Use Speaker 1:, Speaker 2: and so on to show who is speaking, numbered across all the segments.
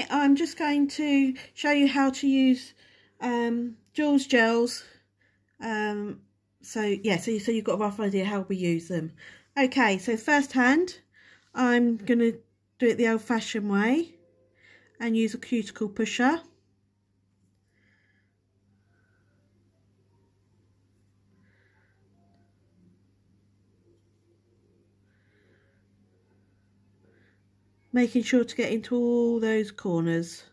Speaker 1: Okay, I'm just going to show you how to use Joules gels. So you've got a rough idea how we use them. Okay, so first hand, I'm going to do it the old-fashioned way and use a cuticle pusher. Making sure to get into all those corners.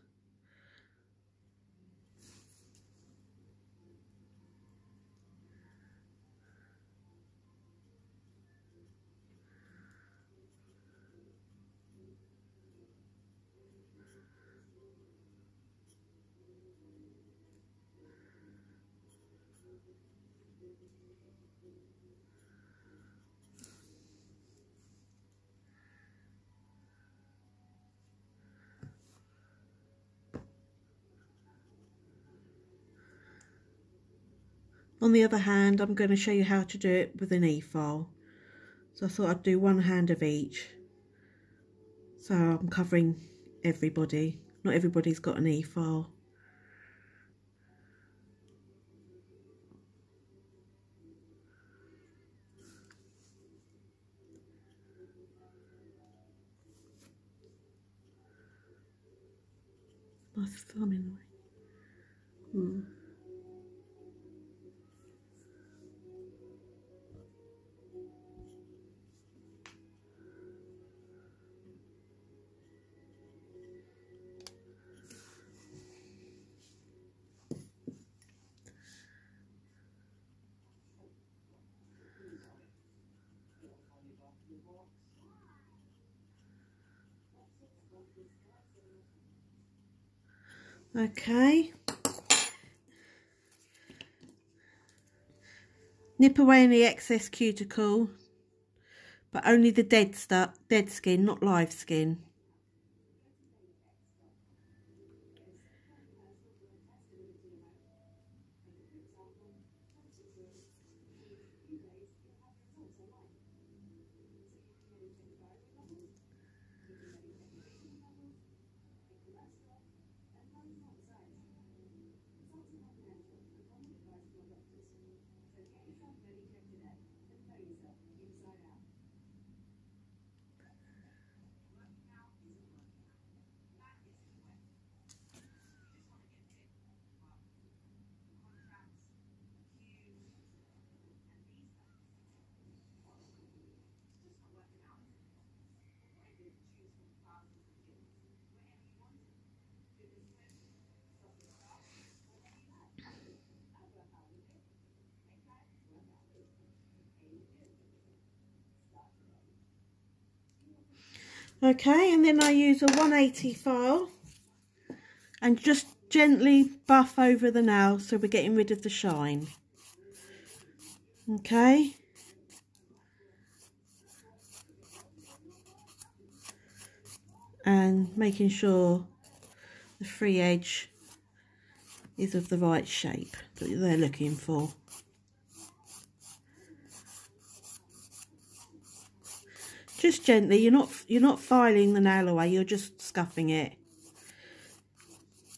Speaker 1: On the other hand, I'm going to show you how to do it with an e-file. So I thought I'd do one hand of each. So I'm covering everybody. Not everybody's got an e-file. My thumb in the way. Okay. Nip away any excess cuticle, but only the dead skin, not live skin. Okay, and then I use a 180 file and just gently buff over the nail so we're getting rid of the shine. Okay. And making sure the free edge is of the right shape that they're looking for. Just gently, you're not filing the nail away, you're just scuffing it.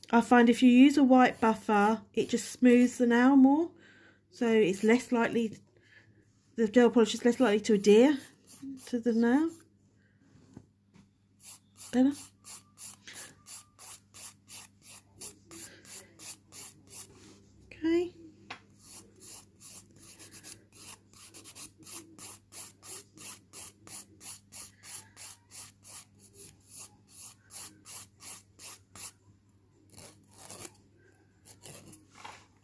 Speaker 1: I find if you use a white buffer, it just smooths the nail more, so it's less likely, the gel polish is less likely to adhere to the nail. Better? Okay.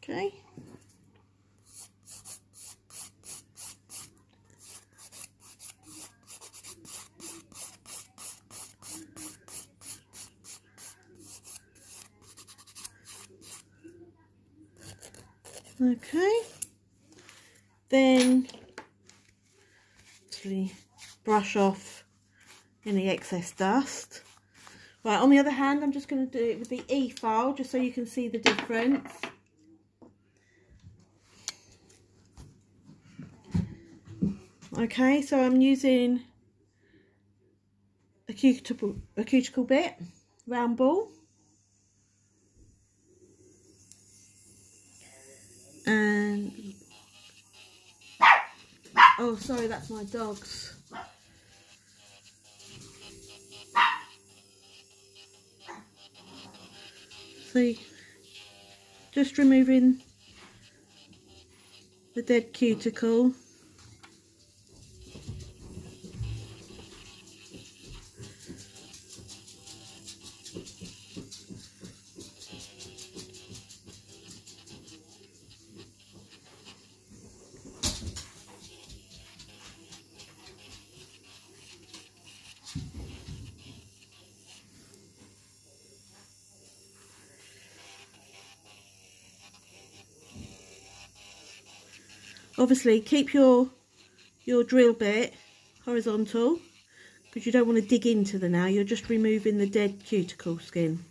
Speaker 1: Okay. Okay. Then actually brush off any excess dust. Right, on the other hand, I'm just going to do it with the e-file just so you can see the difference. Okay, so I'm using a cuticle bit round ball. And oh, sorry, that's my dogs. See, just removing the dead cuticle. Obviously keep your drill bit horizontal because you don't want to dig into the nail, you're just removing the dead cuticle skin.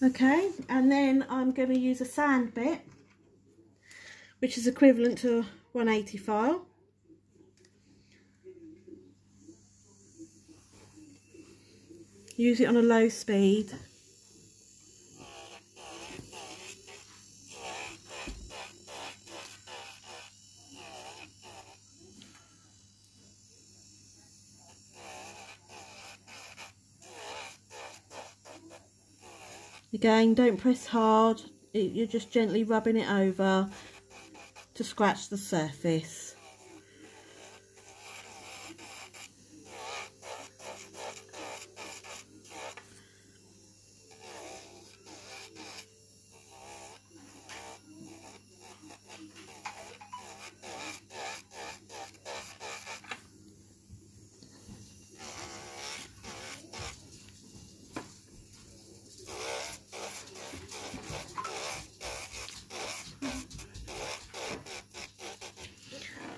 Speaker 1: Okay, and then I'm going to use a sand bit, which is equivalent to 180 file. Use it on a low speed. Again, don't press hard, you're just gently rubbing it over to scratch the surface.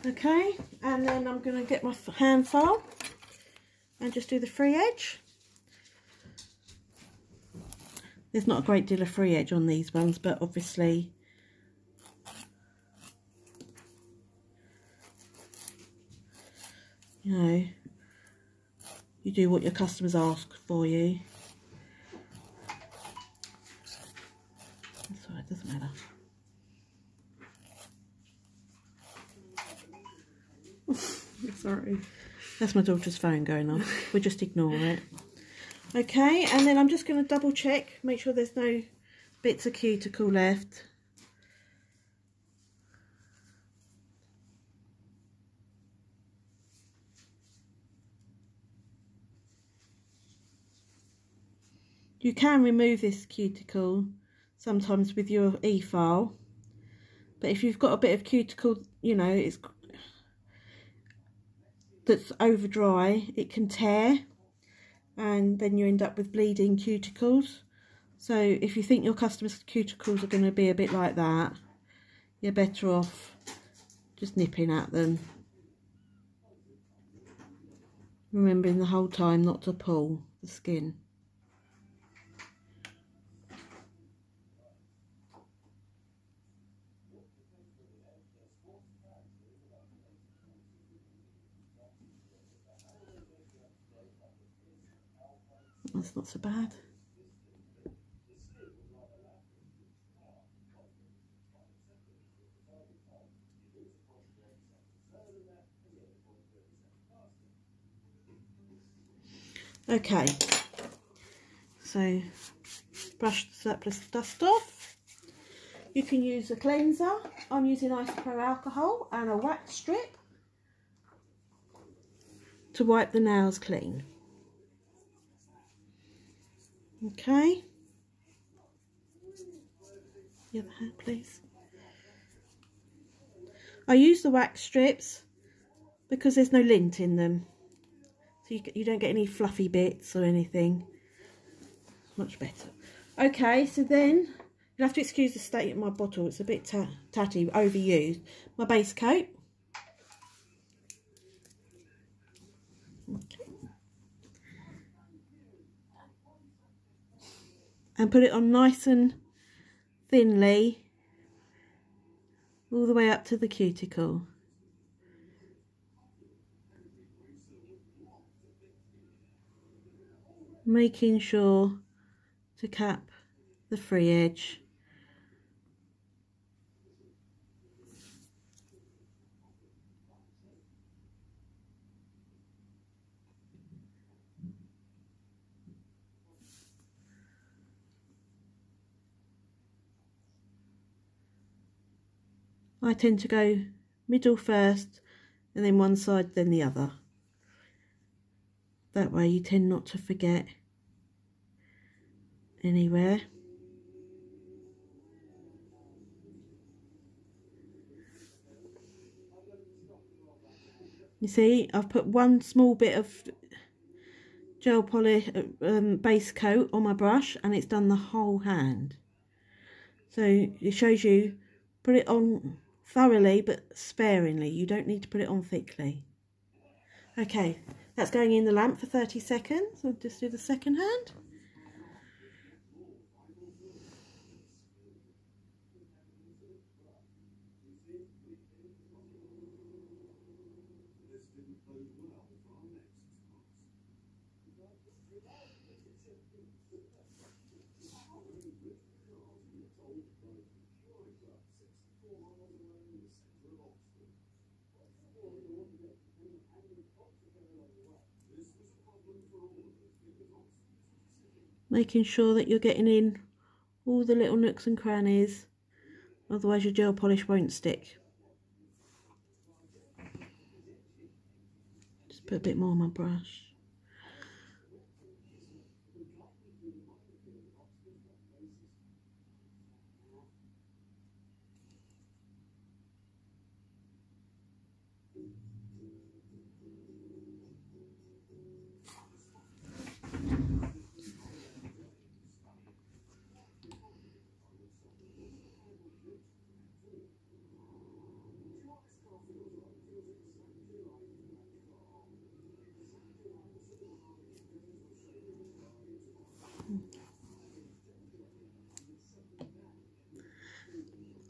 Speaker 1: Okay, and then I'm going to get my hand file and just do the free edge. There's not a great deal of free edge on these ones, but obviously you know, you do what your customers ask for you. That's all right, it doesn't matter. Sorry, that's my daughter's phone going off. We'll just ignore it. Okay, and then I'm just going to double check, make sure there's no bits of cuticle left. You can remove this cuticle sometimes with your e-file, but if you've got a bit of cuticle, you know, that's over dry, it can tear and then you end up with bleeding cuticles. So if you think your customers' cuticles are going to be a bit like that, you're better off just nipping at them. Remembering the whole time not to pull the skin. That's not so bad. Okay, so brush the surplus dust off. You can use a cleanser. I'm using Isopro alcohol and a wax strip to wipe the nails clean. Okay, the other hand please. I use the wax strips because there's no lint in them. So you don't get any fluffy bits or anything. Much better. Okay, so then you'll have to excuse the state of my bottle. It's a bit tatty, overused. My base coat. Okay. And put it on nice and thinly all the way up to the cuticle. Making sure to cap the free edge. I tend to go middle first and then one side then the other. That way you tend not to forget anywhere. You see, I've put one small bit of gel polish base coat on my brush and it's done the whole hand. So it shows you put it on thoroughly but sparingly. You don't need to put it on thickly. Okay, that's going in the lamp for 30 seconds. I'll just do the second hand. Making sure that you're getting in all the little nooks and crannies, otherwise your gel polish won't stick. Just put a bit more on my brush.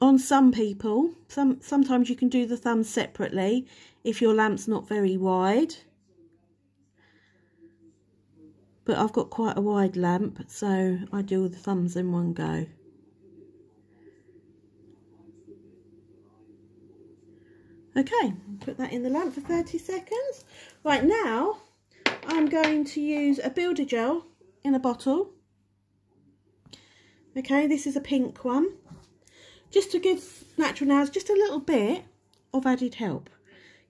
Speaker 1: On some people, sometimes you can do the thumbs separately if your lamp's not very wide. But I've got quite a wide lamp, so I do the thumbs in one go. Okay, put that in the lamp for 30 seconds. Right, now I'm going to use a builder gel in a bottle. Okay, this is a pink one. Just to give natural nails just a little bit of added help.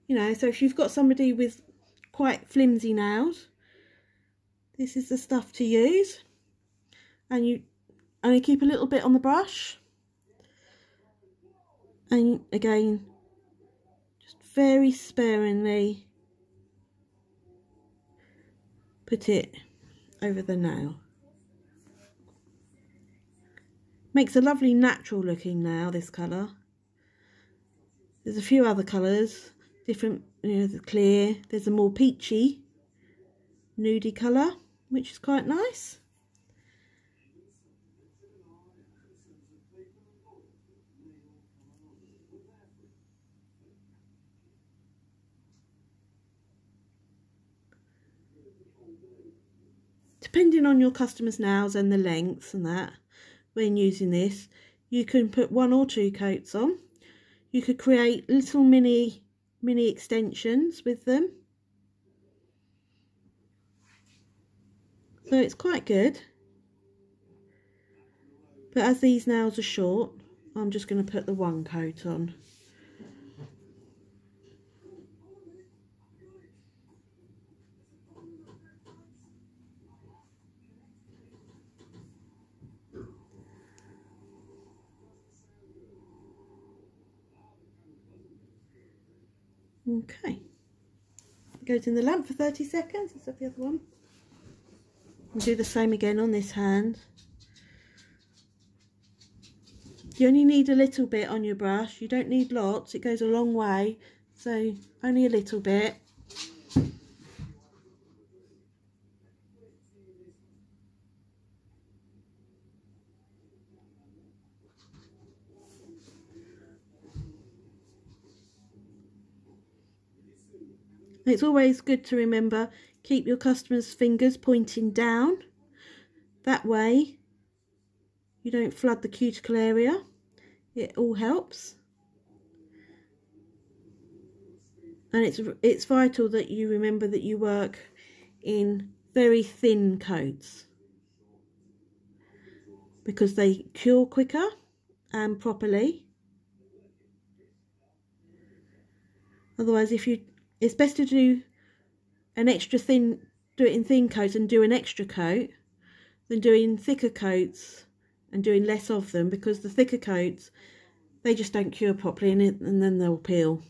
Speaker 1: You know, so if you've got somebody with quite flimsy nails, this is the stuff to use. And you only keep a little bit on the brush. And again, just very sparingly put it over the nail. Makes a lovely natural looking nail, this colour. There's a few other colours, different, you know, the clear. There's a more peachy, nudie colour, which is quite nice. Depending on your customer's nails and the lengths and that, when using this, you can put 1 or 2 coats on. You could create little mini extensions with them. So it's quite good. But as these nails are short, I'm just going to put the 1 coat on. Okay, goes in the lamp for 30 seconds. Let's have the other one. We'll do the same again on this hand. You only need a little bit on your brush. You don't need lots. It goes a long way. So only a little bit. It's always good to remember, keep your customer's fingers pointing down. That way you don't flood the cuticle area. It all helps. And it's vital that you remember that you work in very thin coats, because they cure quicker and properly. Otherwise, it's best to do an extra thin, do it in thin coats and do an extra coat than doing thicker coats and doing less of them, because the thicker coats, they just don't cure properly, and then they'll peel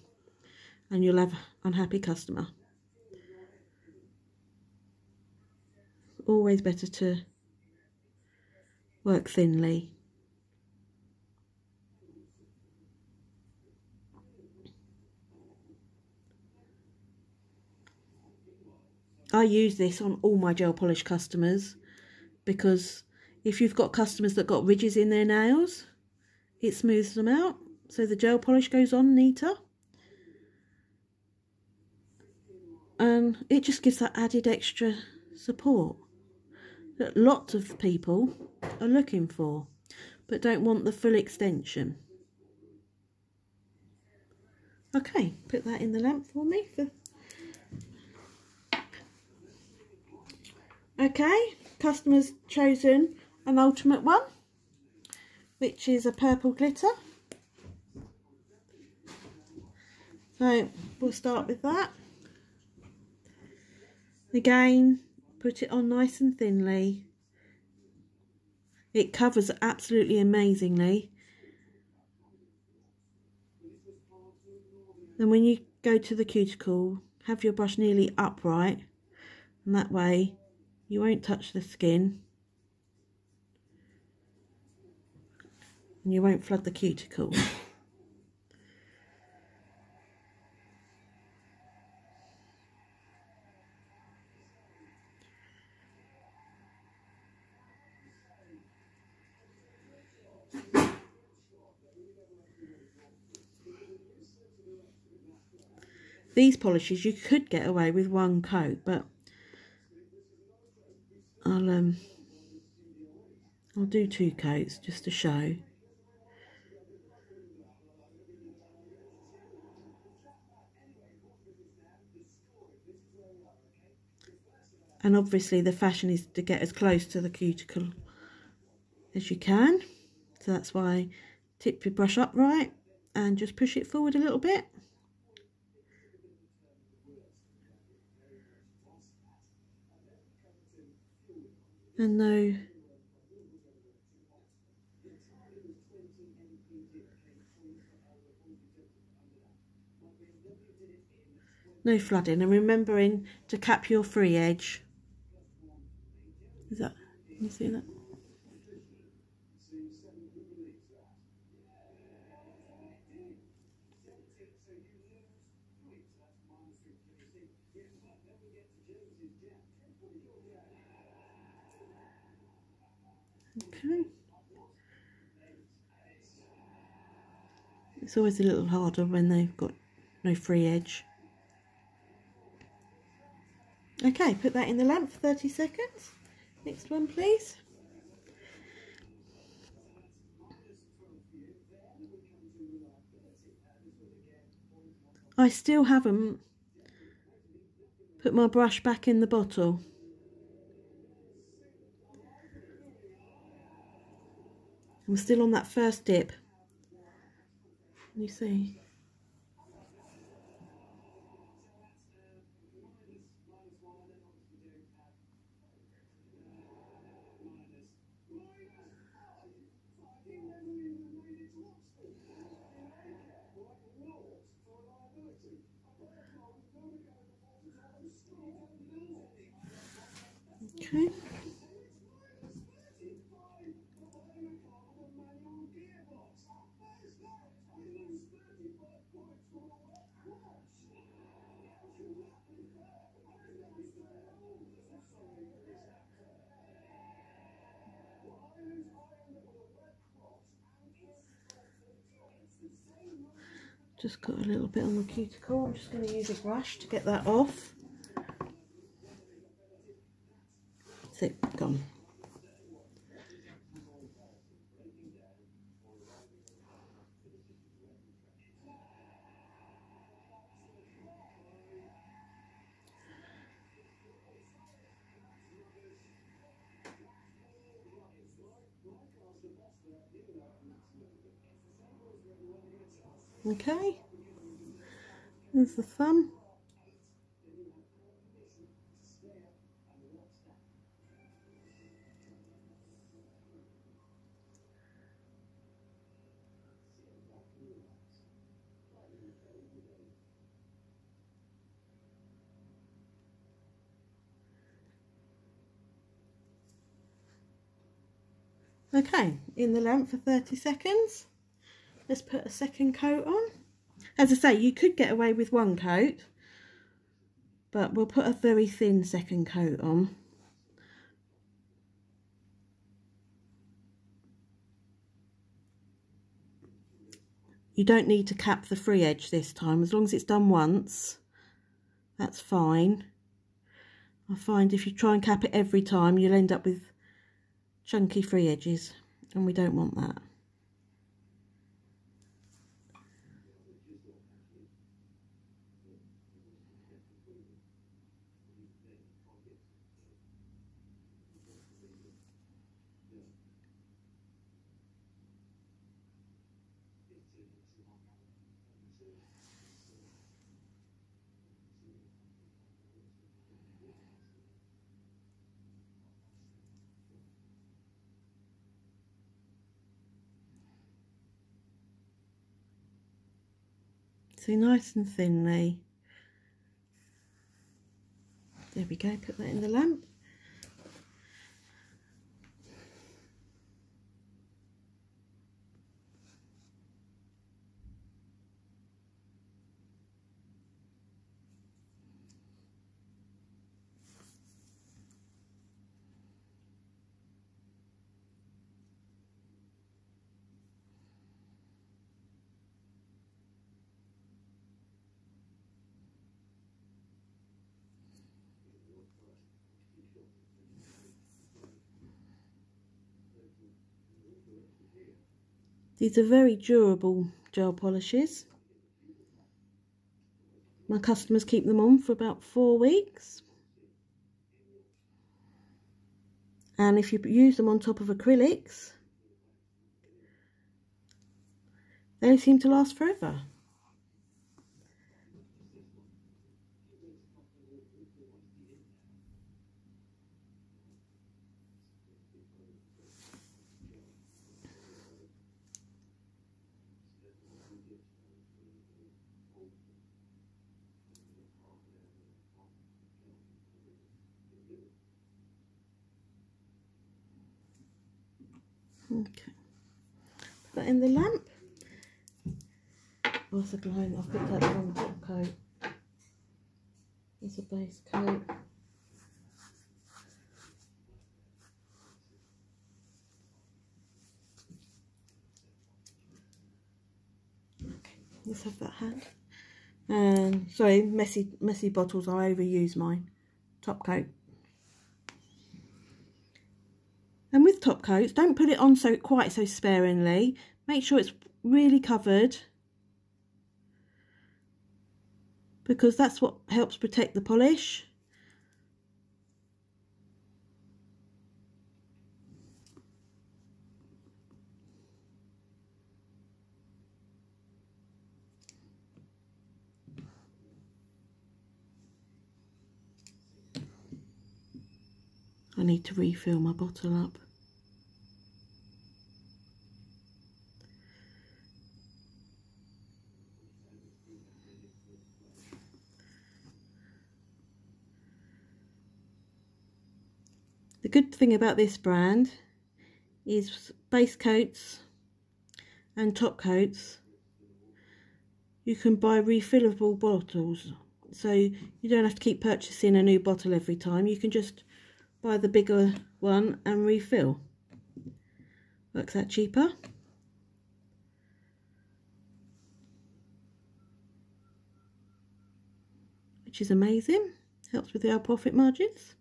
Speaker 1: and you'll have an unhappy customer. Always better to work thinly. I use this on all my gel polish customers, because if you've got customers that got ridges in their nails, it smooths them out, so the gel polish goes on neater. And it just gives that added extra support that lots of people are looking for, but don't want the full extension. Okay, put that in the lamp for me. Okay, customer's chosen an ultimate one, which is a purple glitter. So we'll start with that. Again, put it on nice and thinly. It covers absolutely amazingly. And when you go to the cuticle, have your brush nearly upright, and that way you won't touch the skin and you won't flood the cuticle. These polishes you could get away with one coat, but I'll do 2 coats just to show. And obviously the fashion is to get as close to the cuticle as you can, so that's why tip your brush upright and just push it forward a little bit. And no flooding, and remembering to cap your free edge. Is that, can you see that? Okay. It's always a little harder when they've got no free edge. Okay, put that in the lamp for 30 seconds. Next one, please. I still haven't put my brush back in the bottle. I'm still on that first dip. Can you see? Okay. Just got a little bit on the cuticle. I'm just going to use a brush to get that off. That's it, gone. Okay, there's the thumb. Okay, in the lamp for 30 seconds. Let's put a second coat on. As I say, you could get away with one coat, but we'll put a very thin second coat on. You don't need to cap the free edge this time. As long as it's done once, that's fine. I find if you try and cap it every time, you'll end up with chunky free edges, and we don't want that. So nice and thinly. There we go, put that in the lamp. These are very durable gel polishes. My customers keep them on for about 4 weeks. And if you use them on top of acrylics, they seem to last forever. Okay, put that in the lamp. What's the glowing? I've picked out the wrong top coat. There's a base coat. Okay, let's have that hand. And sorry, messy bottles. I overuse mine. Top coat. And with top coats, don't put it on quite so sparingly. Make sure it's really covered, because that's what helps protect the polish. I need to refill my bottle up. The good thing about this brand is base coats and top coats you can buy refillable bottles, so you don't have to keep purchasing a new bottle every time. You can just buy the bigger one and refill. Works out cheaper. Which is amazing. Helps with our profit margins.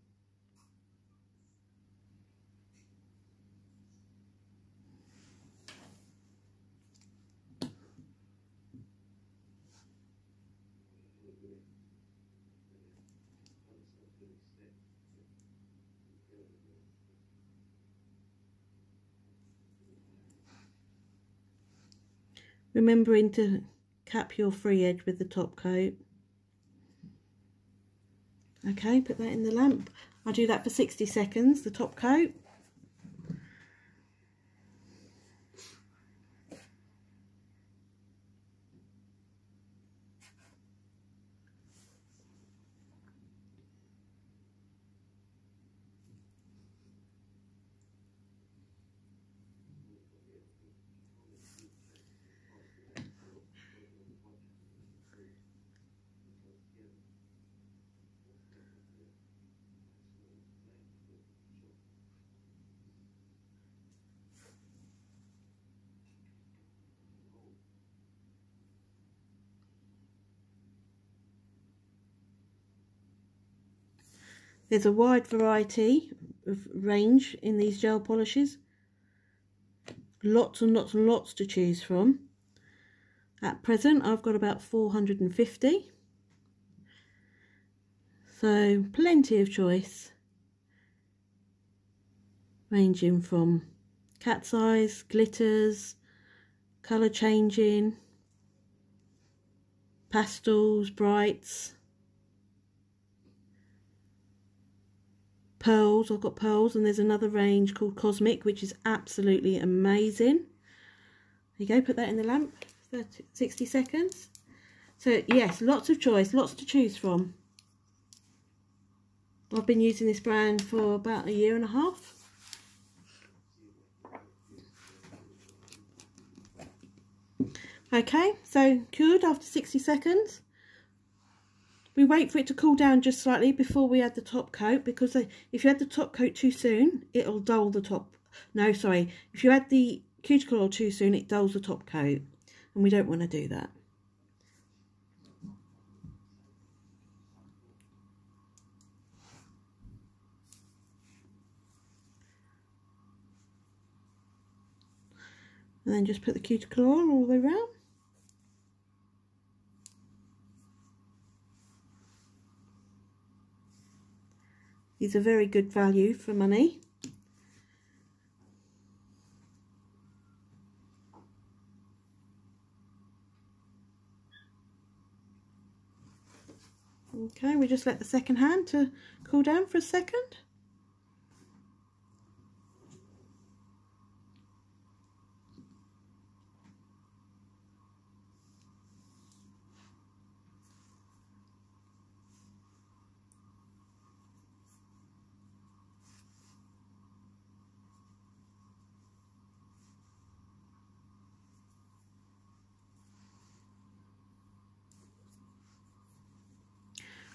Speaker 1: Remembering to cap your free edge with the top coat. Okay, put that in the lamp. I do that for 60 seconds, the top coat. There's a wide variety of range in these gel polishes. Lots and lots and lots to choose from. At present I've got about 450. So plenty of choice. Ranging from cat's eyes, glitters, colour changing, pastels, brights, pearls. I've got pearls, and there's another range called Cosmic, which is absolutely amazing. There you go, put that in the lamp, 60 seconds. So yes, lots of choice, lots to choose from. I've been using this brand for about 1.5 years. Okay, so cured after 60 seconds. We wait for it to cool down just slightly before we add the top coat, because if you add the top coat too soon, it'll dull the top. No, sorry. If you add the cuticle oil too soon, it dulls the top coat, and we don't want to do that. And then just put the cuticle oil all the way around. These are very good value for money. Okay, we just let the second hand to cool down for a second.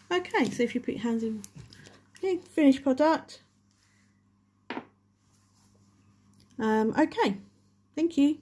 Speaker 1: Okay, so if you put your hands in, okay, finished product. Okay, thank you.